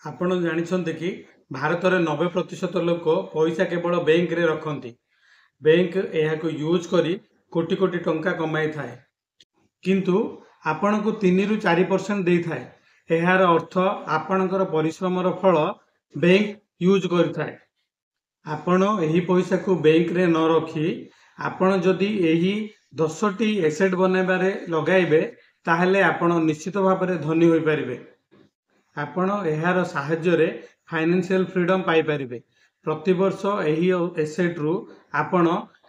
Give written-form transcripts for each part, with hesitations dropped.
ଆପଣ ଜାଣିଛନ୍ତି କି ଭାରତରେ 90% ଲୋକ ପଇସା କେବଳ ବ୍ୟାଙ୍କରେ ରଖନ୍ତି। ବ୍ୟାଙ୍କ ଏହାକୁ ୟୁଜ୍ କରି କୋଟି କୋଟି ଟଙ୍କା କମାଇଥାଏ। କିନ୍ତୁ ଆପଣଙ୍କୁ 3ରୁ 4% ଦେଇଥାଏ। ଏହାର ଅର୍ଥ ଆପଣଙ୍କର ପରିଶ୍ରମର ଫଳ ବ୍ୟାଙ୍କ ୟୁଜ୍ କରିଥାଏ। ଆପଣ ଏହି ପଇସାକୁ ବ୍ୟାଙ୍କରେ ନ ରଖି ଆପଣ ଯଦି ଏହି 10ଟି ଏସେଟ୍ ବନାଇବାରେ ଲଗାଇବେ ତାହେଲେ ଆପଣ ନିଶ୍ଚିତ ଭାବରେ ଧନୀ ହୋଇପାରିବେ। ଆପଣ ଏହାର ସାହାଯ୍ୟରେ ଫାଇନାନ୍ସିଆଲ ଫ୍ରିଡମ୍ ପାଇପାରିବେ। ପ୍ରତିବର୍ଷ ଏହି ଏସେଟ୍ରୁ ଆପଣ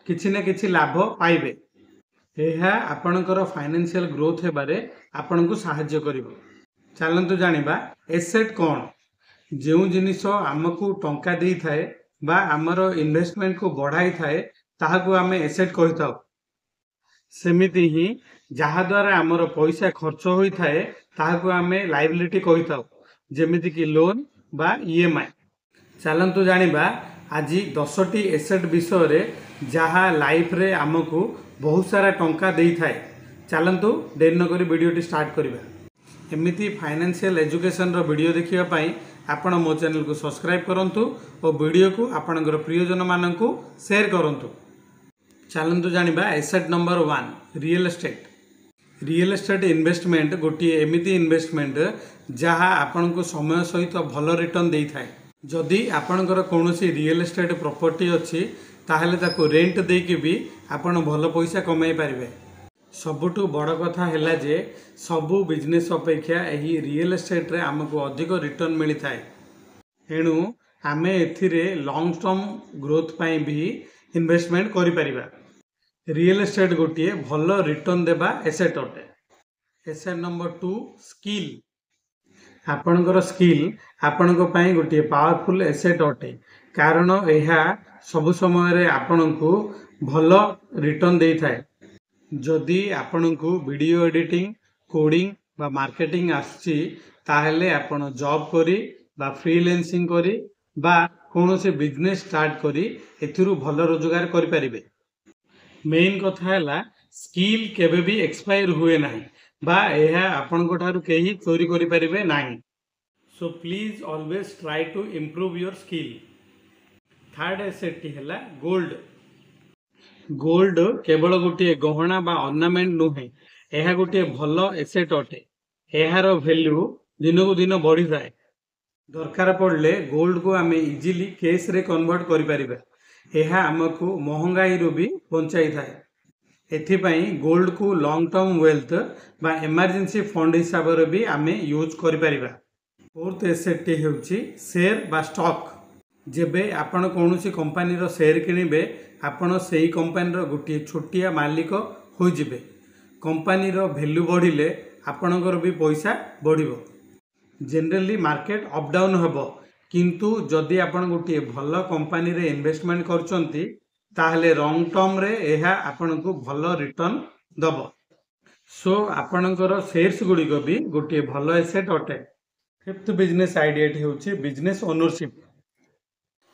କିଛି ନା କିଛି ଲାଭ ପାଇବେ। ଏହା ଆପଣଙ୍କର ଫାଇନାନ୍ସିଆଲ ଗ୍ରୋଥ ହେବାରେ ଆପଣଙ୍କୁ ସାହାଯ୍ୟ କରିବ। ଚାଲନ୍ତୁ ଜାଣିବା ଏସେଟ୍ କ'ଣ। ଯେଉଁ ଜିନିଷ ଆମକୁ ଟଙ୍କା ଦେଇଥାଏ ବା ଆମର ଇନଭେଷ୍ଟମେଣ୍ଟକୁ ବଢ଼ାଇଥାଏ ତାହାକୁ ଆମେ ଏସେଟ୍ କହିଥାଉ। ସେମିତି ହିଁ ଯାହାଦ୍ୱାରା ଆମର ପଇସା ଖର୍ଚ୍ଚ ହୋଇଥାଏ ତାହାକୁ ଆମେ ଲାଇବିଲିଟି କହିଥାଉ, ଯେମିତିକି ଲୋନ୍ ବା EMI। ଚାଲନ୍ତୁ ଜାଣିବା ଆଜି 10ଟି ଏସେଟ୍ ବିଷୟରେ ଯାହା ଲାଇଫରେ ଆମକୁ ବହୁତ ସାରା ଟଙ୍କା ଦେଇଥାଏ। ଚାଲନ୍ତୁ ଡେରି ନକରି ଭିଡ଼ିଓଟି ଷ୍ଟାର୍ଟ କରିବା। ଏମିତି ଫାଇନାନ୍ସିଆଲ ଏଜୁକେସନର ଭିଡ଼ିଓ ଦେଖିବା ପାଇଁ ଆପଣ ମୋ ଚ୍ୟାନେଲକୁ ସବସ୍କ୍ରାଇବ୍ କରନ୍ତୁ ଓ ଭିଡ଼ିଓକୁ ଆପଣଙ୍କର ପ୍ରିୟଜନମାନଙ୍କୁ ସେୟାର କରନ୍ତୁ। ଚାଲନ୍ତୁ ଜାଣିବା asset number 1 real estate. Real estate investment ଗୋଟିଏ ଏମିତି ଇନଭେଷ୍ଟମେଣ୍ଟ ଯାହା ଆପଣଙ୍କୁ ସମୟ ସହିତ ଭଲ ରିଟର୍ନ ଦେଇଥାଏ। ଯଦି ଆପଣଙ୍କର କୌଣସି ରିଏଲ୍ ଏଷ୍ଟେଟ୍ ପ୍ରପର୍ଟି ଅଛି ତାହେଲେ ତାକୁ ରେଣ୍ଟ ଦେଇକି ବି ଆପଣ ଭଲ ପଇସା କମାଇ ପାରିବେ। ସବୁଠୁ ବଡ଼ କଥା ହେଲା ଯେ ସବୁ ବିଜନେସ୍ ଅପେକ୍ଷା ଏହି ରିଏଲ୍ ଏଷ୍ଟେଟ୍ରେ ଆମକୁ ଅଧିକ ରିଟର୍ନ ମିଳିଥାଏ। ଏଣୁ ଆମେ ଏଥିରେ ଲଙ୍ଗ୍ ଟର୍ମ ଗ୍ରୋଥ ପାଇଁ ବି ଇନଭେଷ୍ଟମେଣ୍ଟ କରିପାରିବା। ରିଏଲ୍ ଏଷ୍ଟେଟ୍ ଗୋଟିଏ ଭଲ ରିଟର୍ନ ଦେବା ଏସେଟ୍ ଅଟେ। Asset number 2 skill. ଆପଣଙ୍କର ସ୍କିଲ୍ ଆପଣଙ୍କ ପାଇଁ ଗୋଟିଏ ପାୱାରଫୁଲ୍ ଏସେଟ୍ ଅଟେ, କାରଣ ଏହା ସବୁ ସମୟରେ ଆପଣଙ୍କୁ ଭଲ ରିଟର୍ନ ଦେଇଥାଏ। ଯଦି ଆପଣଙ୍କୁ ଭିଡ଼ିଓ ଏଡ଼ିଟିଂ, କୋଡ଼ିଂ ବା ମାର୍କେଟିଂ ଆସୁଛି ତାହେଲେ ଆପଣ ଜବ୍ କରି ବା ଫ୍ରିଲାନ୍ସିଂ କରି ବା କୌଣସି ବିଜନେସ୍ ଷ୍ଟାର୍ଟ କରି ଏଥିରୁ ଭଲ ରୋଜଗାର କରିପାରିବେ। ମେନ୍ କଥା ହେଲା ସ୍କିଲ୍ କେବେ ବି ଏକ୍ସପାୟର ହୁଏ ନାହିଁ ବା ଏହା ଆପଣଙ୍କ ଠାରୁ କେହି ଚୋରି କରିପାରିବେ ନାହିଁ। So please always try to improve your skill. Third ଏସେଟ୍ଟି ହେଲା ଗୋଲ୍ଡ। ଗୋଲ୍ଡ କେବଳ ଗୋଟିଏ ଗହଣା ବା ଅର୍ଣ୍ଣାମେଣ୍ଟ ନୁହେଁ, ଏହା ଗୋଟିଏ ଭଲ ଏସେଟ୍ ଅଟେ। ଏହାର ଭ୍ୟାଲ୍ୟୁ ଦିନକୁ ଦିନ ବଢ଼ିଥାଏ। ଦରକାର ପଡ଼ିଲେ ଗୋଲ୍ଡକୁ ଆମେ ଇଜିଲି କ୍ୟାସ୍ରେ କନଭର୍ଟ କରିପାରିବା। ଏହା ଆମକୁ ମହଙ୍ଗାଇରୁ ବି ବଞ୍ଚାଇଥାଏ। ଏଥିପାଇଁ ଗୋଲ୍ଡକୁ ଲଙ୍ଗ୍ ଟର୍ମ ୱେଲ୍ଥ ବା ଏମର୍ଜେନ୍ସି ଫଣ୍ଡ ହିସାବରେ ବି ଆମେ ୟୁଜ୍ କରିପାରିବା। ଫୋର୍ଥ ଏସେଟ୍ଟି ହେଉଛି ସେୟାର ବା ଷ୍ଟକ୍। ଯେବେ ଆପଣ କୌଣସି କମ୍ପାନୀର ସେୟାର କିଣିବେ ଆପଣ ସେହି କମ୍ପାନୀର ଗୋଟିଏ ଛୋଟିଆ ମାଲିକ ହୋଇଯିବେ। କମ୍ପାନୀର ଭ୍ୟାଲ୍ୟୁ ବଢ଼ିଲେ ଆପଣଙ୍କର ବି ପଇସା ବଢ଼ିବ। ଜେନେରାଲି ମାର୍କେଟ ଅପ୍ ଡାଉନ୍ ହେବ, କିନ୍ତୁ ଯଦି ଆପଣ ଗୋଟିଏ ଭଲ କମ୍ପାନୀରେ ଇନଭେଷ୍ଟମେଣ୍ଟ କରୁଛନ୍ତି ତାହେଲେ ଲଙ୍ଗ୍ ଟର୍ମରେ ଏହା ଆପଣଙ୍କୁ ଭଲ ରିଟର୍ନ ଦେବ। ସୋ ଆପଣଙ୍କର ସେୟାର୍ସ ଗୁଡ଼ିକ ବି ଗୋଟିଏ ଭଲ ଏସେଟ୍ ଅଟେ। ଫିଫ୍ଥ ବିଜନେସ୍ ଆଇଡ଼ିଆଟି ହେଉଛି ବିଜନେସ୍ ଓନରସିପ୍।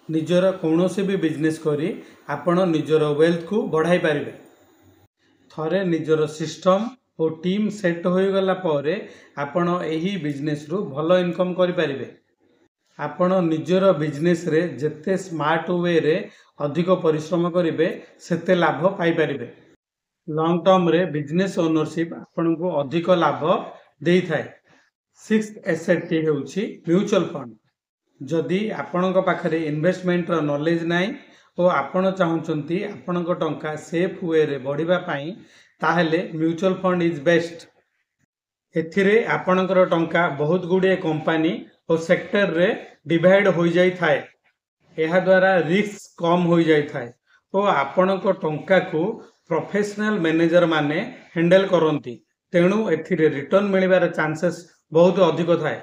ନିଜର କୌଣସି ବି ବିଜନେସ୍ କରି ଆପଣ ନିଜର ୱେଲ୍ଥକୁ ବଢ଼ାଇ ପାରିବେ। ଥରେ ନିଜର ସିଷ୍ଟମ୍ ଓ ଟିମ୍ ସେଟ୍ ହୋଇଗଲା ପରେ ଆପଣ ଏହି ବିଜନେସ୍ରୁ ଭଲ ଇନକମ୍ କରିପାରିବେ। ଆପଣ ନିଜର ବିଜନେସ୍ରେ ଯେତେ ସ୍ମାର୍ଟ ୱେରେ ଅଧିକ ପରିଶ୍ରମ କରିବେ ସେତେ ଲାଭ ପାଇପାରିବେ। ଲଙ୍ଗ୍ ଟର୍ମରେ ବିଜନେସ୍ ଓନରସିପ୍ ଆପଣଙ୍କୁ ଅଧିକ ଲାଭ ଦେଇଥାଏ। ସିକ୍ସଥ ଏସେଟ୍ଟି ହେଉଛି ମ୍ୟୁଚୁଆଲ୍ ଫଣ୍ଡ। ଯଦି ଆପଣଙ୍କ ପାଖରେ ଇନଭେଷ୍ଟମେଣ୍ଟର ନଲେଜ୍ ନାହିଁ ଓ ଆପଣ ଚାହୁଁଛନ୍ତି ଆପଣଙ୍କ ଟଙ୍କା ସେଫ୍ ୱେରେ ବଢ଼ିବା ପାଇଁ ତାହେଲେ ମ୍ୟୁଚୁଆଲ୍ ଫଣ୍ଡ ଇଜ୍ ବେଷ୍ଟ। ଏଥିରେ ଆପଣଙ୍କର ଟଙ୍କା ବହୁତ ଗୁଡ଼ିଏ କମ୍ପାନୀ ଓ ସେକ୍ଟରରେ ଡିଭାଇଡ୍ ହୋଇଯାଇଥାଏ। ଏହାଦ୍ୱାରା ରିସ୍କ କମ୍ ହୋଇଯାଇଥାଏ ଓ ଆପଣଙ୍କ ଟଙ୍କାକୁ ପ୍ରଫେସନାଲ ମ୍ୟାନେଜର ମାନେ ହ୍ୟାଣ୍ଡେଲ କରନ୍ତି। ତେଣୁ ଏଥିରେ ରିଟର୍ନ ମିଳିବାର ଚାନ୍ସେସ୍ ବହୁତ ଅଧିକ ଥାଏ।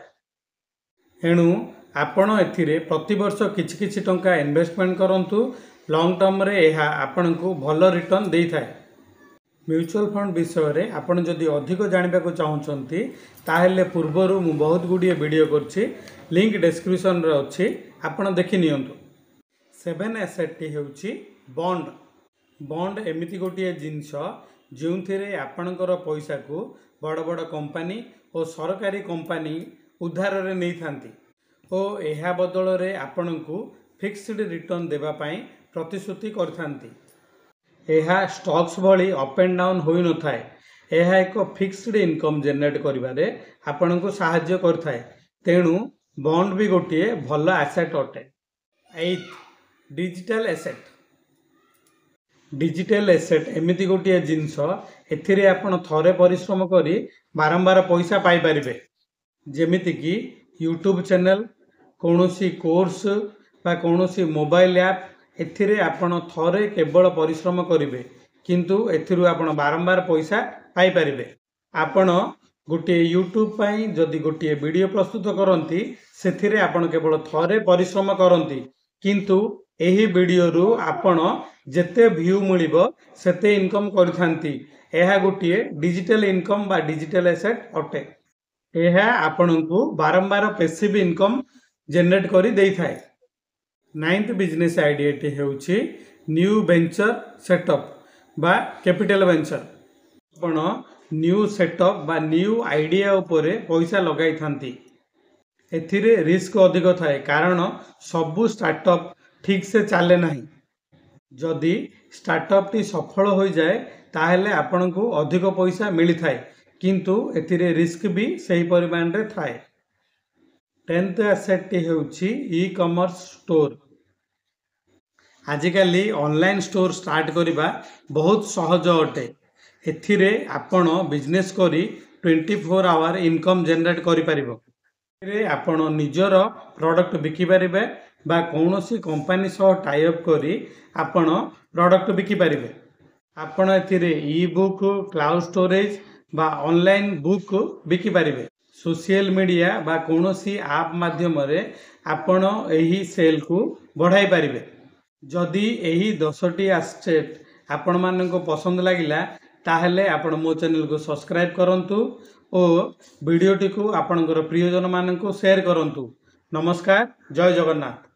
ଏଣୁ ଆପଣ ଏଥିରେ ପ୍ରତିବର୍ଷ କିଛି କିଛି ଟଙ୍କା ଇନଭେଷ୍ଟମେଣ୍ଟ କରନ୍ତୁ। ଲଙ୍ଗ୍ ଟର୍ମରେ ଏହା ଆପଣଙ୍କୁ ଭଲ ରିଟର୍ନ ଦେଇଥାଏ। ମ୍ୟୁଚୁଆଲ୍ ଫଣ୍ଡ ବିଷୟରେ ଆପଣ ଯଦି ଅଧିକ ଜାଣିବାକୁ ଚାହୁଁଛନ୍ତି ତାହେଲେ ପୂର୍ବରୁ ମୁଁ ବହୁତ ଗୁଡ଼ିଏ ଭିଡ଼ିଓ କରିଛି, ଲିଙ୍କ୍ ଡେସ୍କ୍ରିପସନରେ ଅଛି, ଆପଣ ଦେଖି ନିଅନ୍ତୁ। ସେଭେନ୍ ଏସେଟ୍ଟି ହେଉଛି ବଣ୍ଡ। ବଣ୍ଡ ଏମିତି ଗୋଟିଏ ଜିନିଷ ଯେଉଁଥିରେ ଆପଣଙ୍କର ପଇସାକୁ ବଡ଼ ବଡ଼ କମ୍ପାନୀ ଓ ସରକାରୀ କମ୍ପାନୀ ଉଦ୍ଧାରରେ ନେଇଥାନ୍ତି ओ एहा बदल आपणकु फिक्स्ड रिटर्न देवा पाई प्रतिश्रुति करथांती। एहा स्टॉक्स भली अप एंड डाउन होई न थाए। एहा एक फिक्स्ड इनकम जनरेट करिबारे आपणकु सहाय्य करथाए। तेणु बॉन्ड भी गोटे भल एसेट अटे। 8 डिजिटल एसेट। डिजिटल एसेट एमिति गोटे जिनस एथिरे आपण थरे परिश्रम करी बारंबार पैसा पाई परिबे। जेमिति कि यूट्यूब चैनल, कौनसी कोर्स बा कौनसी मोबाइल ऐप एथिरे आपण थरे केवल परिश्रम करिवे किंतु एथिरु आपण बारंबार पैसा पाई परिबे। आपण गोटे यूट्यूब पाई जदि गोटे वीडियो प्रस्तुत करंती सेथिरे आपण केवल थरे परिश्रम करंती किंतु एही वीडियो रु आपण जेते व्यू मिलिबो सेते इनकम करथांती। एहा गोटे डिजिटल इनकम बा डिजिटल एसेट अटे। एहा आपणकु बारंबार पैसिव इनकम जनरेट करी देई थाए। 9th बिजनेस आइडियाटी हेउछि न्यू वेंचर सेटअप बा कैपिटल वेंचर। आपण न्यू सेटअप बा न्यू आइडिया उपरे पैसा लगाई थांती। एथिरे रिस्क अधिक थाए कारण सबु स्टार्टअप ठीक से चले नहीं। जदि स्टार्टअप टी सफल हो जाए ताहेले आपनकु अधिक पैसा मिली थाए किंतु एथिरे रिस्क भी सही परिमाण रे थाए। 10th एसेट टी हेउछि ई कॉमर्स स्टोर। आजिकाली ऑनलाइन स्टोर स्टार्ट करिबा बहुत सहज अटे। एथिरे आपण बिजनेस करी 24 आवर इनकम जनरेट करि परिबो। एथिरे आपण निजर प्रोडक्ट बिकि परिबे बा कौनसी कंपनी सह टाई अप करी आपण प्रोडक्ट बिकि परिबे। आपण एथिरे ई बुक, क्लाउड स्टोरेज बा ऑनलाइन बुक बिकि परिबे। सोशल मीडिया बा कौनसी ऐप माध्यम रे आपण एही सेल को बढ़ाई परिबे। जदि एही 10टी एसेट आपण मानको पसंद लागिला ताहेले आपण मो चैनल को सब्सक्राइब करंतु और वीडियोटी को आपणकर प्रियजन मानको शेयर करंतु। नमस्कार, जय जगन्नाथ।